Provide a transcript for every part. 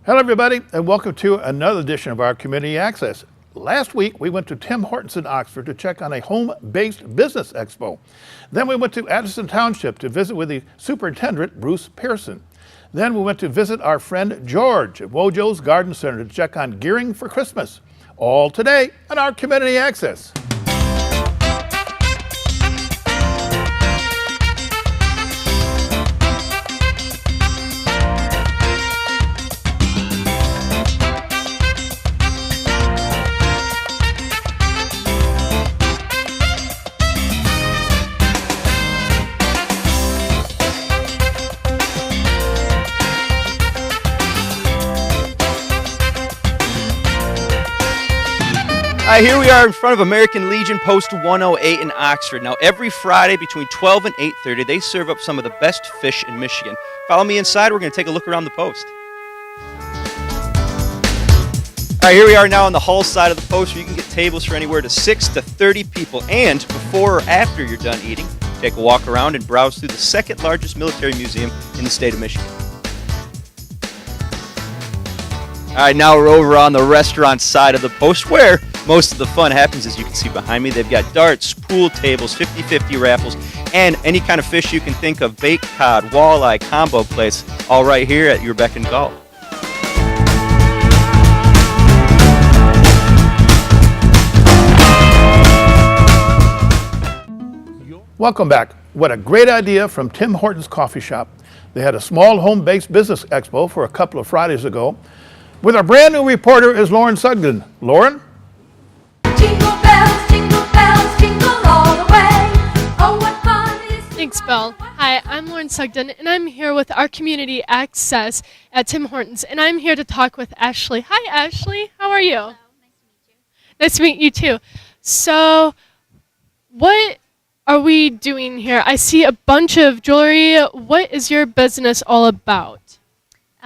Hello, everybody, and welcome to another edition of our Community Access. Last week, we went to Tim Hortons in Oxford to check on a home-based business expo. Then we went to Addison Township to visit with the superintendent, Bruce Pearson. Then we went to visit our friend George at Wojo's Garden Center to check on gearing for Christmas. All today on our Community Access. Here we are in front of American Legion Post 108 in Oxford. Now, every Friday between 12 and 8:30, they serve up some of the best fish in Michigan. Follow me inside. We're going to take a look around the post. All right, here we are now on the hall side of the post where you can get tables for anywhere to 6 to 30 people. And before or after you're done eating, take a walk around and browse through the second largest military museum in the state of Michigan. All right, now we're over on the restaurant side of the post where most of the fun happens. As you can see behind me, they've got darts, pool tables, 50-50 raffles, and any kind of fish you can think of, baked cod, walleye, combo plates, all right here at your beck and call. Welcome back. What a great idea from Tim Hortons Coffee Shop. They had a small home-based business expo for a couple of Fridays ago. With our brand new reporter is Lauren Sugden. Lauren? Jingle bells, jingle all the way. Oh, what fun it is. Thanks, Bill. Hi, I'm Lauren Sugden, and I'm here with our Community Access at Tim Hortons, and I'm here to talk with Ashley. Hi, Ashley. How are you? Hello. Nice to meet you, too. So, what are we doing here? I see a bunch of jewelry. What is your business all about?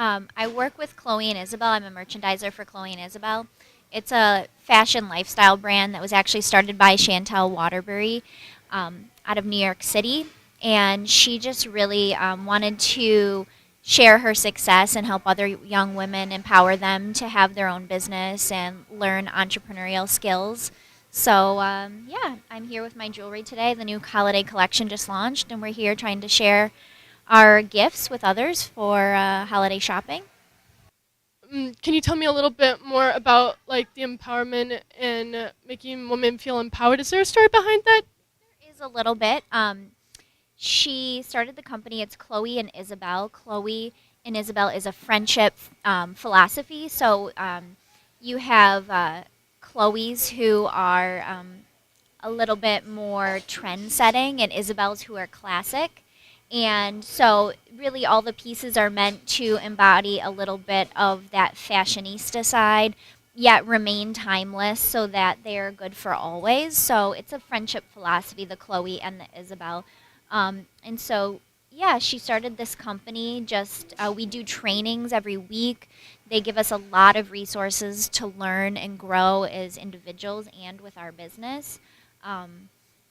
I work with Chloe and Isabel. I'm a merchandiser for Chloe and Isabel. It's a fashion lifestyle brand that was actually started by Chantel Waterbury out of New York City. And she just really wanted to share her success and help other young women, empower them to have their own business and learn entrepreneurial skills. So, yeah, I'm here with my jewelry today. The new holiday collection just launched, and we're here trying to share our gifts with others for holiday shopping. Can you tell me a little bit more about like the empowerment and making women feel empowered? Is there a story behind that? There is a little bit. She started the company. It's Chloe and Isabel. Chloe and Isabel is a friendship philosophy. So you have Chloe's who are a little bit more trend-setting and Isabel's who are classic. And so really all the pieces are meant to embody a little bit of that fashionista side, yet remain timeless so that they're good for always. So it's a friendship philosophy, the Chloe and the Isabel. And so, yeah, she started this company. We do trainings every week. They give us a lot of resources to learn and grow as individuals and with our business.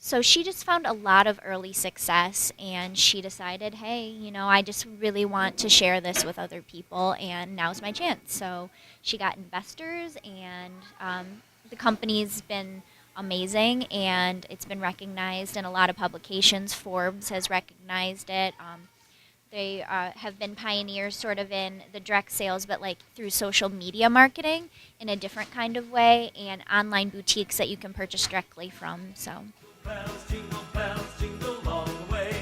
So she just found a lot of early success, and she decided, hey, I just really want to share this with other people, and now's my chance. So she got investors, and the company's been amazing, and it's been recognized in a lot of publications. Forbes has recognized it. They have been pioneers sort of in the direct sales, but like through social media marketing in a different kind of way, and online boutiques that you can purchase directly from. So. Bells, jingle all the way.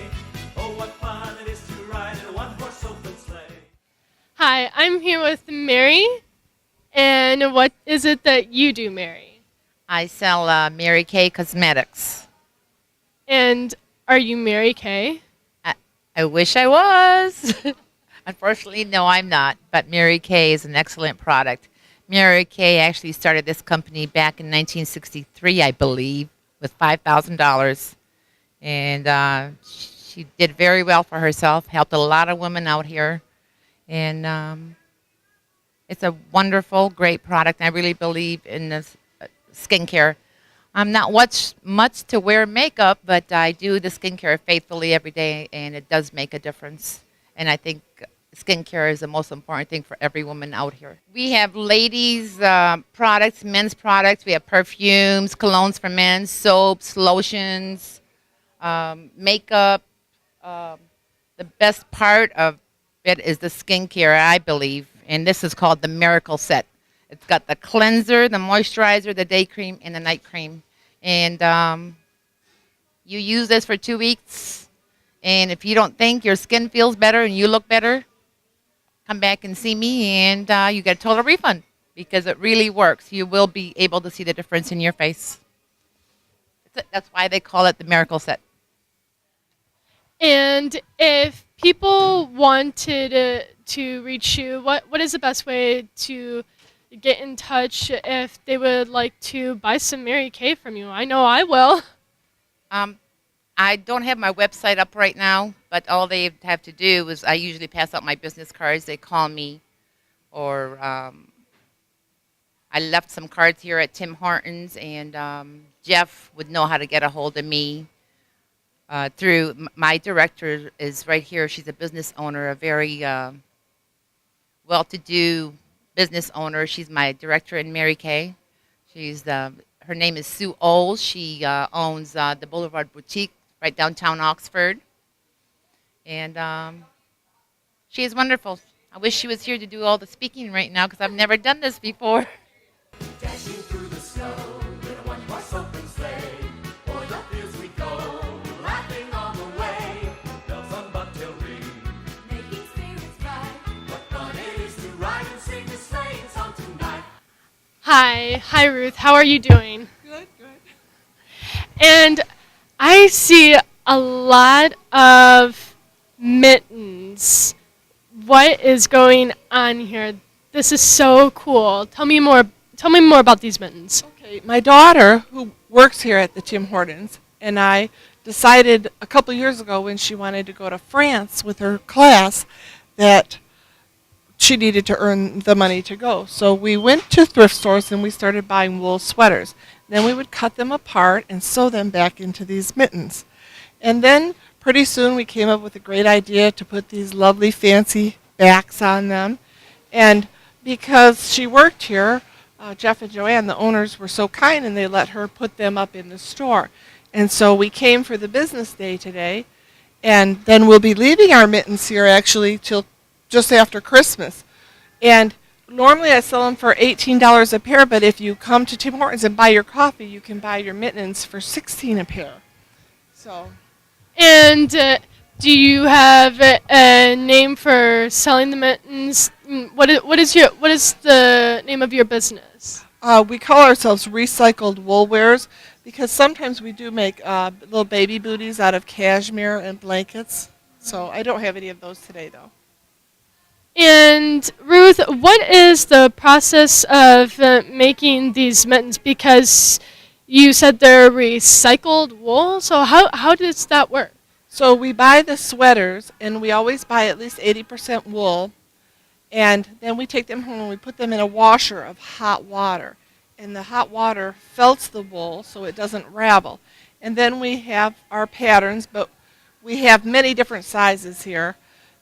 Oh, what fun it is to ride in a one-horse open sleigh. Hi, I'm here with Mary. And what is it that you do, Mary? I sell Mary Kay Cosmetics. And are you Mary Kay? I wish I was. Unfortunately, no, I'm not. But Mary Kay is an excellent product. Mary Kay actually started this company back in 1963, I believe, with $5,000. And she did very well for herself, helped a lot of women out here. And it's a wonderful, great product. I really believe in this skincare. I'm not much to wear makeup, but I do the skincare faithfully every day, and it does make a difference. And I think skincare is the most important thing for every woman out here. We have ladies' products, men's products. We have perfumes, colognes for men, soaps, lotions, makeup. The best part of it is the skincare, I believe, and this is called the Miracle Set. It's got the cleanser, the moisturizer, the day cream, and the night cream. And you use this for 2 weeks, and if you don't think your skin feels better and you look better, come back and see me, and you get a total refund because it really works. You will be able to see the difference in your face. That's why they call it the Miracle Set. And if people wanted to reach you, what is the best way to get in touch if they would like to buy some Mary Kay from you? I know I will. I don't have my website up right now, but all they have to do is I usually pass out my business cards. They call me, or I left some cards here at Tim Hortons, and Jeff would know how to get a hold of me. Through my director is right here. She's a business owner, a very well-to-do business owner. She's my director in Mary Kay. Her name is Sue Oles. She owns the Boulevard Boutique right downtown Oxford, and she is wonderful. I wish she was here to do all the speaking right now because I've never done this before. Dashing through the snow in a one-horse open sleigh. O'er the fields we go, laughing on the way. Bells on bobtail ring, making spirits bright. What fun it is to ride and sing a sleighing song tonight. Hi Ruth. How are you doing? Good. And I see a lot of mittens. What is going on here? This is so cool. Tell me more about these mittens. Okay, my daughter, who works here at the Tim Hortons, and I decided a couple years ago when she wanted to go to France with her class that she needed to earn the money to go. So we went to thrift stores and we started buying wool sweaters. Then we would cut them apart and sew them back into these mittens. And then pretty soon we came up with a great idea to put these lovely fancy backs on them. And because she worked here, Jeff and Joanne, the owners, were so kind and they let her put them up in the store. And so we came for the business day today, and then we'll be leaving our mittens here actually till just after Christmas. And normally I sell them for $18 a pair, but if you come to Tim Hortons and buy your coffee, you can buy your mittens for $16 a pair. So. And do you have a name for selling the mittens? What is the name of your business? We call ourselves Recycled Wool Wearers because sometimes we do make little baby booties out of cashmere and blankets. So I don't have any of those today, though. And Ruth, what is the process of making these mittens? Because you said they're recycled wool, so how does that work? So we buy the sweaters, and we always buy at least 80% wool, and then we take them home and we put them in a washer of hot water. And the hot water felts the wool so it doesn't ravel. And then we have our patterns, but we have many different sizes here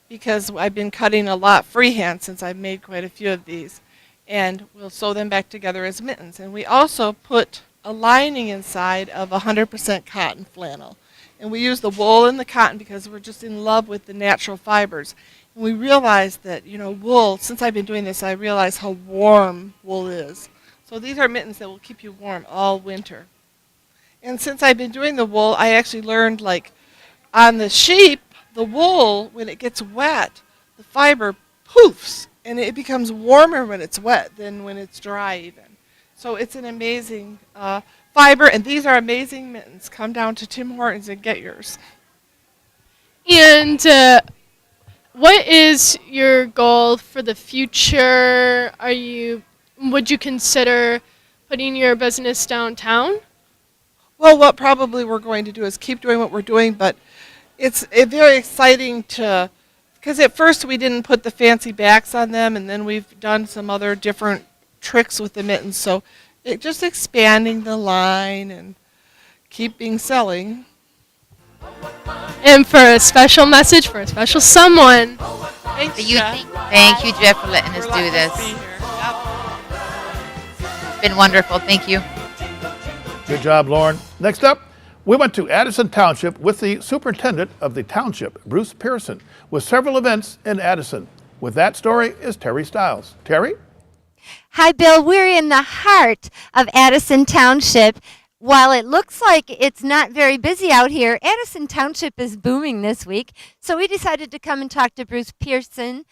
because I've been cutting a lot freehand since I've made quite a few of these. And we'll sew them back together as mittens. And we also put a lining inside of 100% cotton flannel. And we use the wool and the cotton because we're just in love with the natural fibers. And we realized that, wool, since I've been doing this, I realize how warm wool is. So these are mittens that will keep you warm all winter. And since I've been doing the wool, I actually learned, like, on the sheep, the wool, when it gets wet, the fiber poofs, and it becomes warmer when it's wet than when it's dry even. So it's an amazing fiber, and these are amazing mittens. Come down to Tim Hortons and get yours. And what is your goal for the future? Would you consider putting your business downtown? Well, what probably we're going to do is keep doing what we're doing, but it's very exciting because at first we didn't put the fancy backs on them, and then we've done some other different tricks with the mittens. So just expanding the line and keeping selling. And for a special message for a special someone. Thanks, You, Jeff. thank you, Jeff, for letting us We're do lucky this. to be here. Yep. It's been wonderful. Thank you. Good job, Lauren. Next up, we went to Addison Township with the superintendent of the township, Bruce Pearson, with several events in Addison. With that story is Terry Stiles. Terry? Hi, Bill. We're in the heart of Addison Township. While it looks like it's not very busy out here, Addison Township is booming this week. So we decided to come and talk to Bruce Pearson,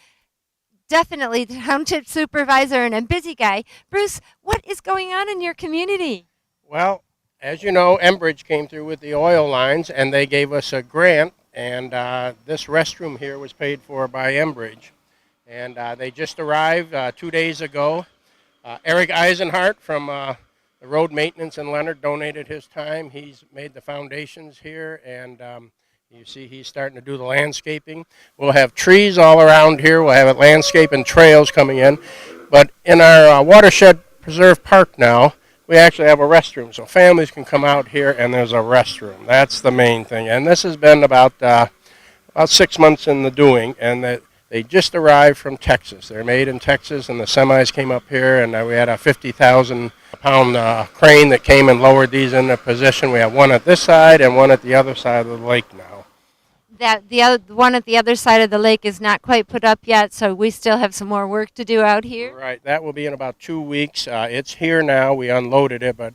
definitely the township supervisor and a busy guy. Bruce, what is going on in your community? Well, as you know, Enbridge came through with the oil lines, and they gave us a grant, and this restroom here was paid for by Enbridge. And they just arrived 2 days ago. Eric Eisenhart from the road maintenance in Leonard donated his time. He's made the foundations here, and you see he's starting to do the landscaping. We'll have trees all around here. We'll have landscape and trails coming in. But in our Watershed Preserve Park now, we actually have a restroom, so families can come out here and there's a restroom. That's the main thing. And this has been about 6 months in the doing, and they just arrived from Texas. They're made in Texas, and the semis came up here, and we had a 50,000-pound crane that came and lowered these into position. We have one at this side and one at the other side of the lake now. That the one at the other side of the lake is not quite put up yet, so we still have some more work to do out here. Right, that will be in about 2 weeks. It's here now. We unloaded it, but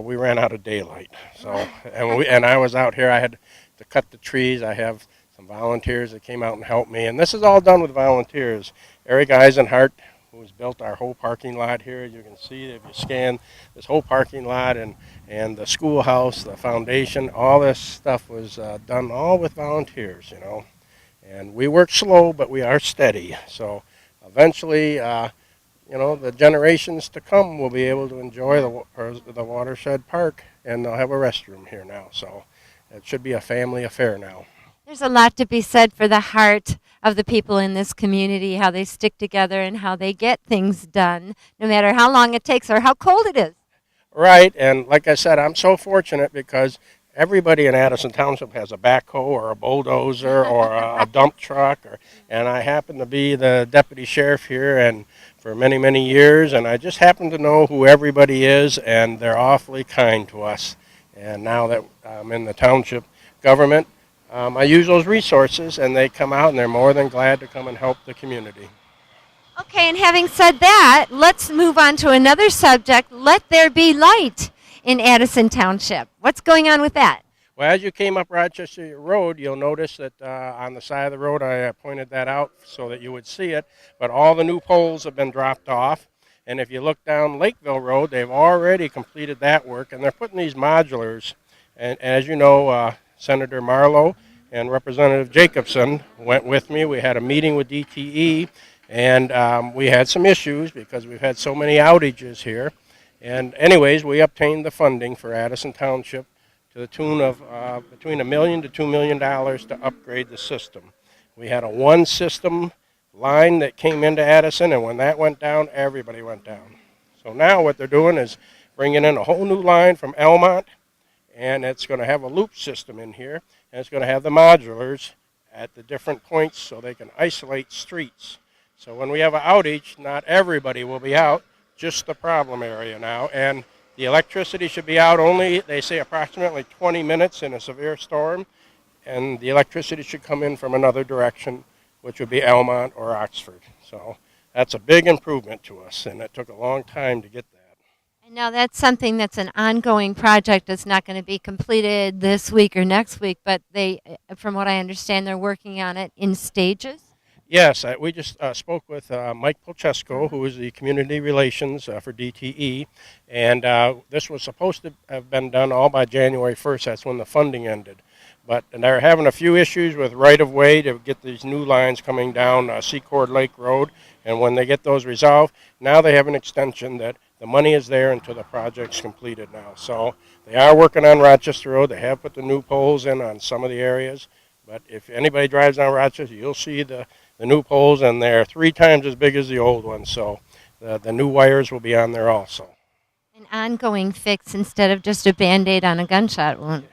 we ran out of daylight. So, and I was out here. I had to cut the trees. I have some volunteers that came out and helped me, and this is all done with volunteers. Eric Eisenhart, who's built our whole parking lot here. As you can see, if you scan this whole parking lot and the schoolhouse, the foundation, all this stuff was done all with volunteers, you know. And we work slow, but we are steady. So eventually, you know, the generations to come will be able to enjoy the Watershed Park, and they'll have a restroom here now. So it should be a family affair now. There's a lot to be said for the heart of the people in this community, how they stick together and how they get things done, no matter how long it takes or how cold it is. Right, and like I said, I'm so fortunate because everybody in Addison Township has a backhoe or a bulldozer or a dump truck, and I happen to be the deputy sheriff here and for many, many years, and I just happen to know who everybody is, and they're awfully kind to us. And now that I'm in the township government, I use those resources, and they come out, and they're more than glad to come and help the community. Okay, and having said that, let's move on to another subject. Let there be light in Addison Township. What's going on with that? Well, as you came up Rochester Road, you'll notice that on the side of the road, I pointed that out so that you would see it, but all the new poles have been dropped off. And if you look down Lakeville Road, they've already completed that work, and they're putting these modulars. And as you know, Senator Marlowe and Representative Jacobson went with me. We had a meeting with DTE, and we had some issues because we've had so many outages here. And anyways, we obtained the funding for Addison Township to the tune of between $1 million to $2 million to upgrade the system. We had a one-system line that came into Addison, and when that went down, everybody went down. So now what they're doing is bringing in a whole new line from Elmont, and it's going to have a loop system in here, and it's going to have the modulars at the different points so they can isolate streets. So when we have an outage, not everybody will be out, just the problem area now, and the electricity should be out only, they say, approximately 20 minutes in a severe storm, and the electricity should come in from another direction, which would be Elmont or Oxford. So that's a big improvement to us, and it took a long time to get that. And now that's something that's an ongoing project. It's not going to be completed this week or next week, but they, from what I understand, they're working on it in stages. Yes, we just spoke with Mike Polchesko, who is the community relations for DTE, and this was supposed to have been done all by January 1st. That's when the funding ended. But they're having a few issues with right-of-way to get these new lines coming down Secord Lake Road, and when they get those resolved, now they have an extension that the money is there until the project's completed now. So they are working on Rochester Road. They have put the new poles in on some of the areas, but if anybody drives down Rochester, you'll see the new poles, and they're 3 times as big as the old ones, so the new wires will be on there also. An ongoing fix instead of just a Band-Aid on a gunshot wound.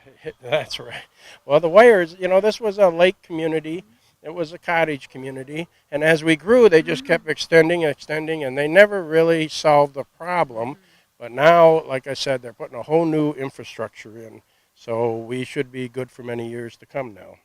That's right. Well, the wires, this was a lake community. It was a cottage community. And as we grew, they just kept extending, and they never really solved the problem. But now, like I said, they're putting a whole new infrastructure in. So we should be good for many years to come now.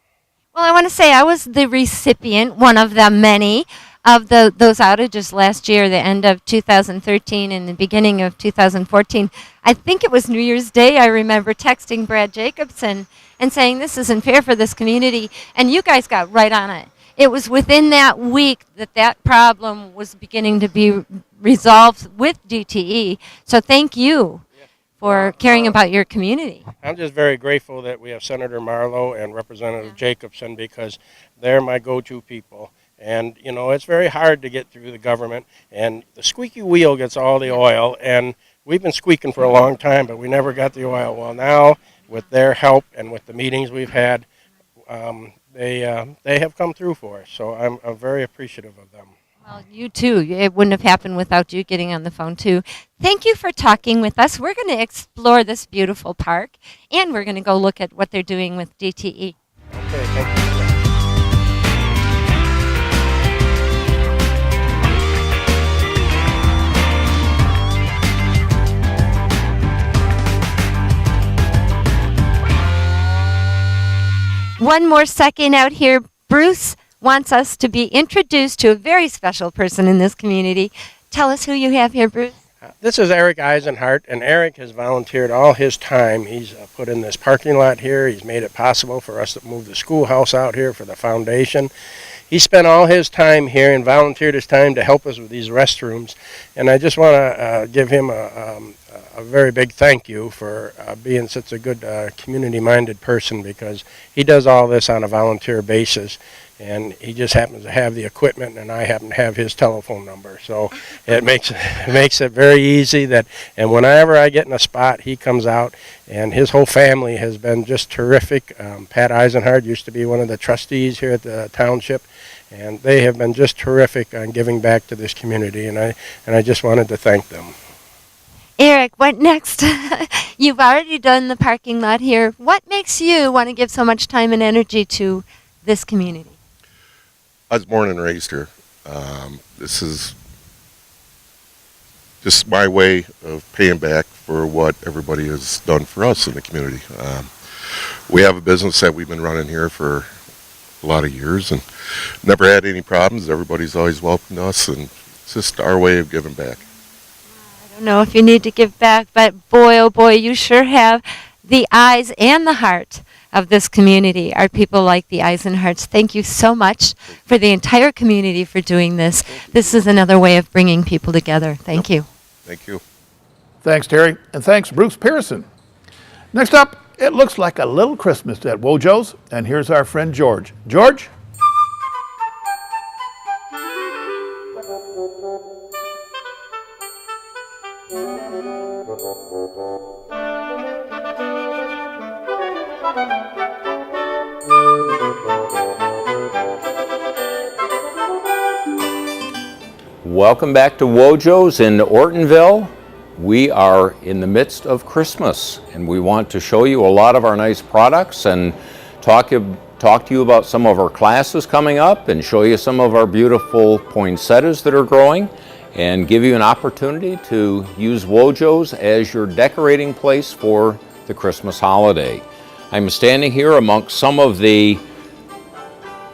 Well, I want to say I was the recipient, one of the many, of those outages last year, the end of 2013 and the beginning of 2014. I think it was New Year's Day. I remember texting Brad Jacobson and saying, this isn't fair for this community. And you guys got right on it. It was within that week that problem was beginning to be resolved with DTE. So thank you for caring about your community. I'm just very grateful that we have Senator Marlowe and Representative Jacobson, because they're my go-to people. And, it's very hard to get through the government, and the squeaky wheel gets all the oil, and we've been squeaking for a long time, but we never got the oil. Well, now, with their help and with the meetings we've had, they have come through for us, so I'm very appreciative of them. Well, you too. It wouldn't have happened without you getting on the phone too. Thank you for talking with us. We're going to explore this beautiful park, and we're going to go look at what they're doing with DTE. Okay, thank you. One more second out here. Bruce wants us to be introduced to a very special person in this community. Tell us who you have here, Bruce. This is Eric Eisenhart, and Eric has volunteered all his time. He's put in this parking lot here. He's made it possible for us to move the schoolhouse out here for the foundation. He spent all his time here and volunteered his time to help us with these restrooms. And I just want to give him a very big thank you for being such a good community-minded person, because he does all this on a volunteer basis. And he just happens to have the equipment, and I happen to have his telephone number. So it makes it very easy and whenever I get in a spot, he comes out, and his whole family has been just terrific. Pat Eisenhart used to be one of the trustees here at the township, and they have been just terrific on giving back to this community, and I just wanted to thank them. Eric, what next? You've already done the parking lot here. What makes you want to give so much time and energy to this community? I was born and raised here. This is just my way of paying back for what everybody has done for us in the community. We have a business that we've been running here for a lot of years and never had any problems. Everybody's always welcomed us, and it's just our way of giving back. I don't know if you need to give back, but boy, oh boy, you sure have the eyes and the heart of this community, are people like the Eisenharts. Thank you so much for the entire community for doing this. This is another way of bringing people together. Thank you. Thank you. Thanks, Terry, and thanks, Bruce Pearson. Next up, it looks like a little Christmas at Wojo's, and here's our friend George. George? Welcome back to Wojo's in Ortonville. We are in the midst of Christmas, and we want to show you a lot of our nice products and talk to you about some of our classes coming up and show you some of our beautiful poinsettias that are growing and give you an opportunity to use Wojo's as your decorating place for the Christmas holiday. I'm standing here amongst some of the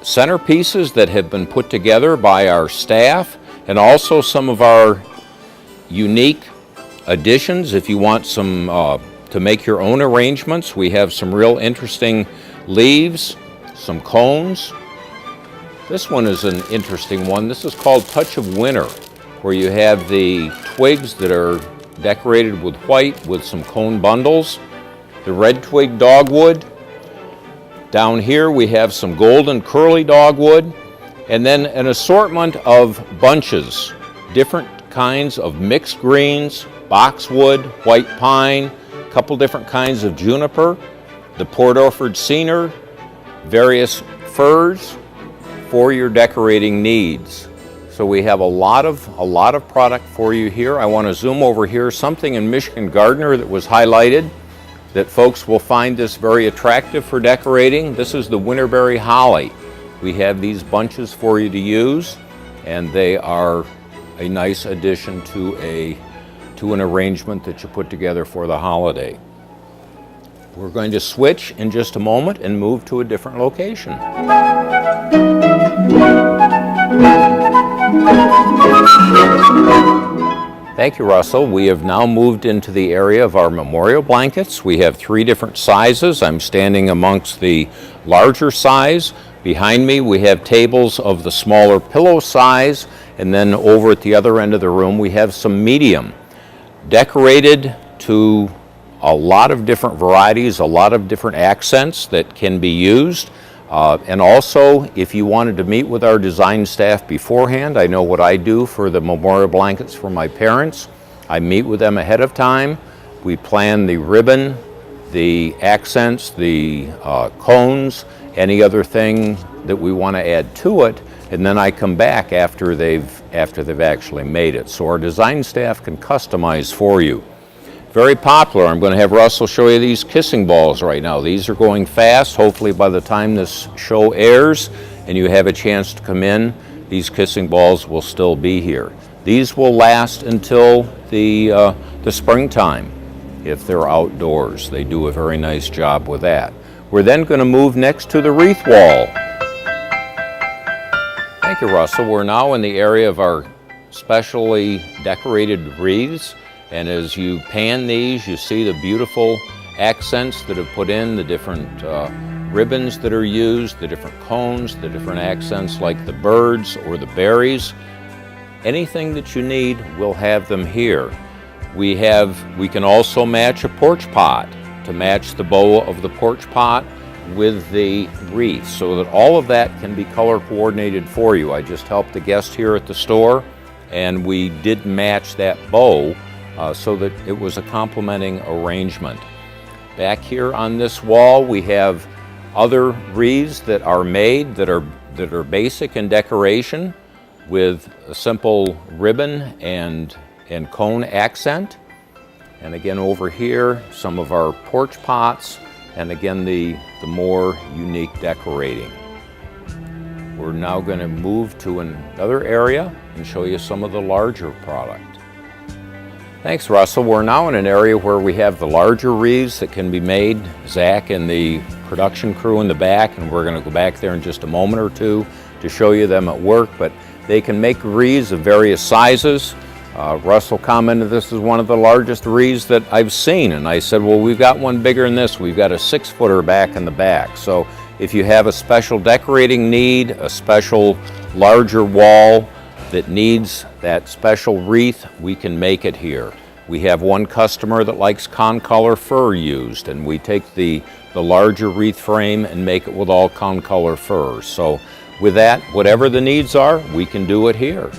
centerpieces that have been put together by our staff, and also some of our unique additions. If you want some to make your own arrangements, we have some real interesting leaves, some cones. This one is an interesting one. This is called Touch of Winter, where you have the twigs that are decorated with white with some cone bundles. The red twig dogwood. Down here we have some golden curly dogwood. And then an assortment of bunches, different kinds of mixed greens, boxwood, white pine, a couple different kinds of juniper, the Port Orford cedar, various firs for your decorating needs. So we have a lot of product for you here. I want to zoom over here, something in Michigan Gardener that was highlighted. that folks will find this very attractive for decorating. This is the Winterberry Holly. We have these bunches for you to use, and they are a nice addition to an arrangement that you put together for the holiday. We're going to switch in just a moment and move to a different location. Thank you, Russell. We have now moved into the area of our memorial blankets. We have 3 different sizes. I'm standing amongst the larger size. Behind me, we have tables of the smaller pillow size, and then over at the other end of the room, we have some medium. Decorated to a lot of different varieties, a lot of different accents that can be used. And also, if you wanted to meet with our design staff beforehand, I know what I do for the memorial blankets for my parents. I meet with them ahead of time. We plan the ribbon, the accents, the cones, any other thing that we want to add to it, and then I come back after they've actually made it. So our design staff can customize for you. Very popular. I'm going to have Russell show you these kissing balls right now. These are going fast. Hopefully by the time this show airs and you have a chance to come in, these kissing balls will still be here. These will last until the springtime if they're outdoors. They do a very nice job with that. We're then going to move next to the wreath wall. Thank you, Russell. We're now in the area of our specially decorated wreaths. And as you pan these, you see the beautiful accents that have put in, the different ribbons that are used, the different cones, the different accents like the birds or the berries. Anything that you need, we'll have them here. We can also match a porch pot to match the bow of the porch pot with the wreath, so that all of that can be color coordinated for you. I just helped a guest here at the store, and we did match that bow so that it was a complementing arrangement. Back here on this wall, we have other wreaths that are made that are basic in decoration with a simple ribbon and cone accent. And again, over here, some of our porch pots, and again, the more unique decorating. We're now going to move to another area and show you some of the larger product. Thanks, Russell. We're now in an area where we have the larger wreaths that can be made. Zach and the production crew in the back, and we're going to go back there in just a moment or two to show you them at work, but they can make wreaths of various sizes. Russell commented this is one of the largest wreaths that I've seen, and I said, well, we've got one bigger than this. We've got a 6-footer back in the back. So if you have a special decorating need, a special larger wall that needs that special wreath, we can make it here. We have one customer that likes concolor fir used, and we take the larger wreath frame and make it with all concolor fir. So with that, whatever the needs are, we can do it here.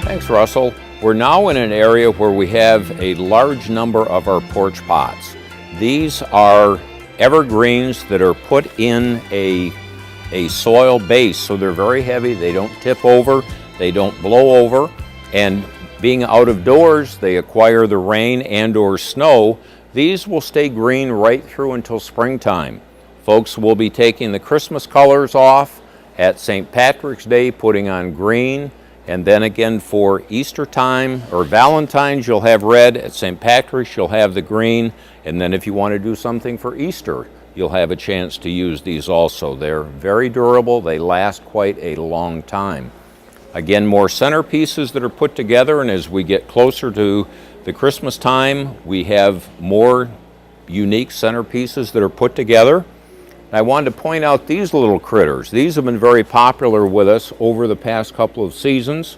Thanks, Russell. We're now in an area where we have a large number of our porch pots. These are evergreens that are put in a soil base, so they're very heavy, they don't tip over, they don't blow over, and being out of doors, they acquire the rain and or snow. These will stay green right through until springtime. Folks will be taking the Christmas colors off at St. Patrick's Day, putting on green. And then again for Easter time or Valentine's, you'll have red. At St. Patrick's, you'll have the green. And then if you want to do something for Easter, you'll have a chance to use these also. They're very durable. They last quite a long time. Again, more centerpieces that are put together. And as we get closer to the Christmas time, we have more unique centerpieces that are put together. I wanted to point out these little critters. These have been very popular with us over the past couple of seasons.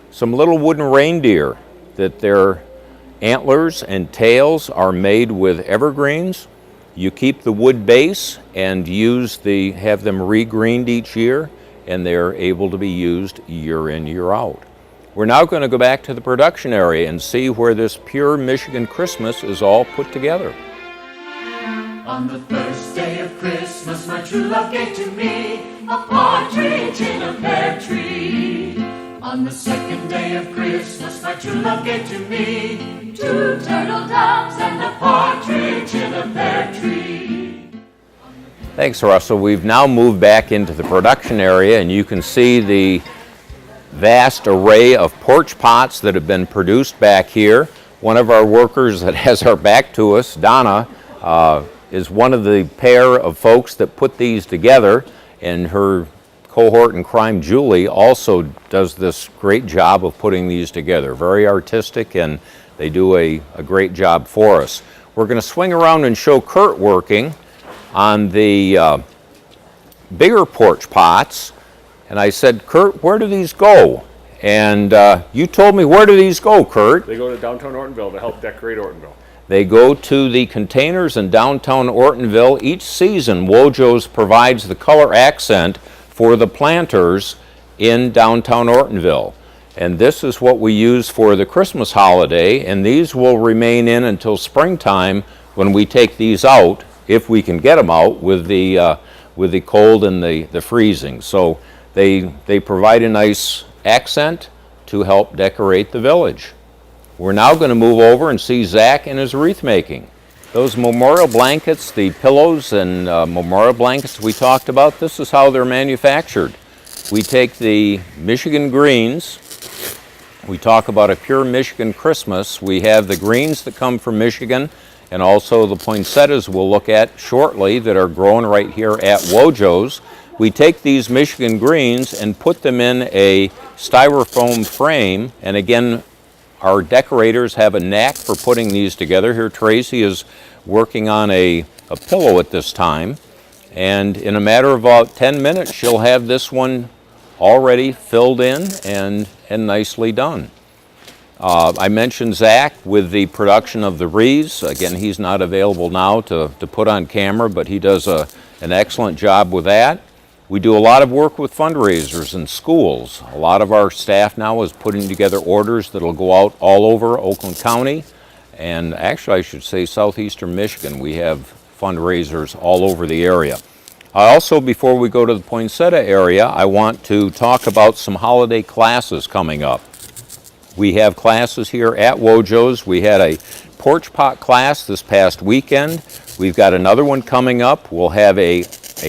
Some little wooden reindeer that their antlers and tails are made with evergreens. You keep the wood base and have them re-greened each year, and they're able to be used year in, year out. We're now going to go back to the production area and see where this pure Michigan Christmas is all put together. On the first day of Christmas, my true love gave to me a partridge in a pear tree. On the second day of Christmas, my true love gave to me 2 turtle doves and a partridge in a pear tree. Thanks, Russell. We've now moved back into the production area, and you can see the vast array of porch pots that have been produced back here. One of our workers that has our back to us, Donna, is one of the pair of folks that put these together, and her cohort in crime, Julie, also does this great job of putting these together. Very artistic, and they do a great job for us. We're going to swing around and show Kurt working on the bigger porch pots. And I said, Kurt, where do these go? And you told me, where do these go, Kurt? They go to downtown Ortonville to help decorate Ortonville. They go to the containers in downtown Ortonville. Each season, Wojo's provides the color accent for the planters in downtown Ortonville. And this is what we use for the Christmas holiday, and these will remain in until springtime when we take these out, if we can get them out with the cold and the freezing. So they provide a nice accent to help decorate the village. We're now going to move over and see Zach and his wreath making. Those memorial blankets, the pillows and memorial blankets we talked about, this is how they're manufactured. We take the Michigan greens. We talk about a pure Michigan Christmas. We have the greens that come from Michigan, and also the poinsettias we'll look at shortly that are grown right here at Wojo's. We take these Michigan greens and put them in a styrofoam frame, and again, our decorators have a knack for putting these together. Here Tracy is working on a pillow at this time, and in a matter of about 10 minutes she'll have this one already filled in and nicely done. I mentioned Zach with the production of the wreaths. Again, he's not available now to put on camera, but he does an excellent job with that. We do a lot of work with fundraisers in schools. A lot of our staff now is putting together orders that'll go out all over Oakland County, and actually I should say southeastern Michigan. We have fundraisers all over the area. Also, before we go to the poinsettia area, I want to talk about some holiday classes coming up. We have classes here at Wojo's. We had a porch pot class this past weekend. We've got another one coming up. We'll have a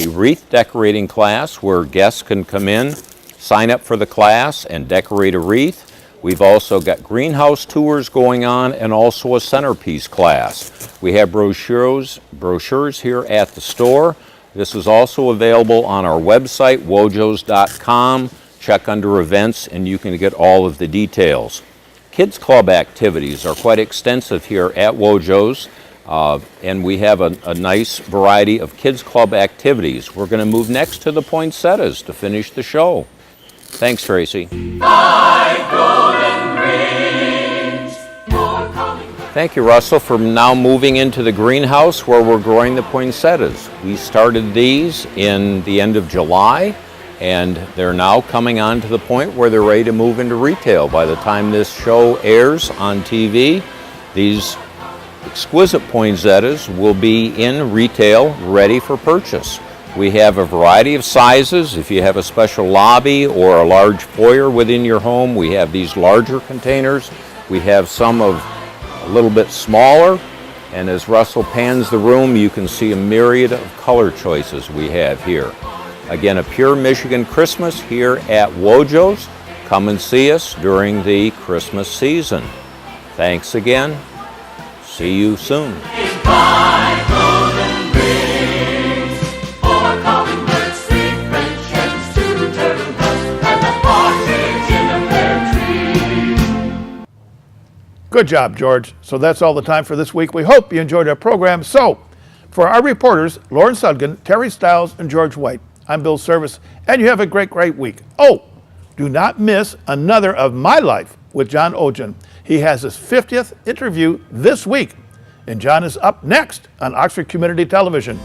wreath decorating class where guests can come in, sign up for the class, and decorate a wreath. We've also got greenhouse tours going on and also a centerpiece class. We have brochures here at the store. This is also available on our website, wojos.com. Check under events and you can get all of the details. Kids Club activities are quite extensive here at Wojo's. And we have a nice variety of Kids Club activities. We're going to move next to the poinsettias to finish the show. Thanks, Tracy. Thank you, Russell, for now moving into the greenhouse where we're growing the poinsettias. We started these in the end of July, and they're now coming on to the point where they're ready to move into retail. By the time this show airs on TV, these exquisite poinsettias will be in retail, ready for purchase. We have a variety of sizes. If you have a special lobby or a large foyer within your home, we have these larger containers. We have some of a little bit smaller, and as Russell pans the room, you can see a myriad of color choices we have here. Again, a pure Michigan Christmas here at Wojo's. Come and see us during the Christmas season. Thanks again. See you soon. Good job, George. So that's all the time for this week. We hope you enjoyed our program. So, for our reporters, Lauren Sudgen, Terry Stiles, and George White, I'm Bill Service, and you have a great, great week. Oh, do not miss another of My Life with John Ogen. He has his 50th interview this week, and John is up next on Oxford Community Television.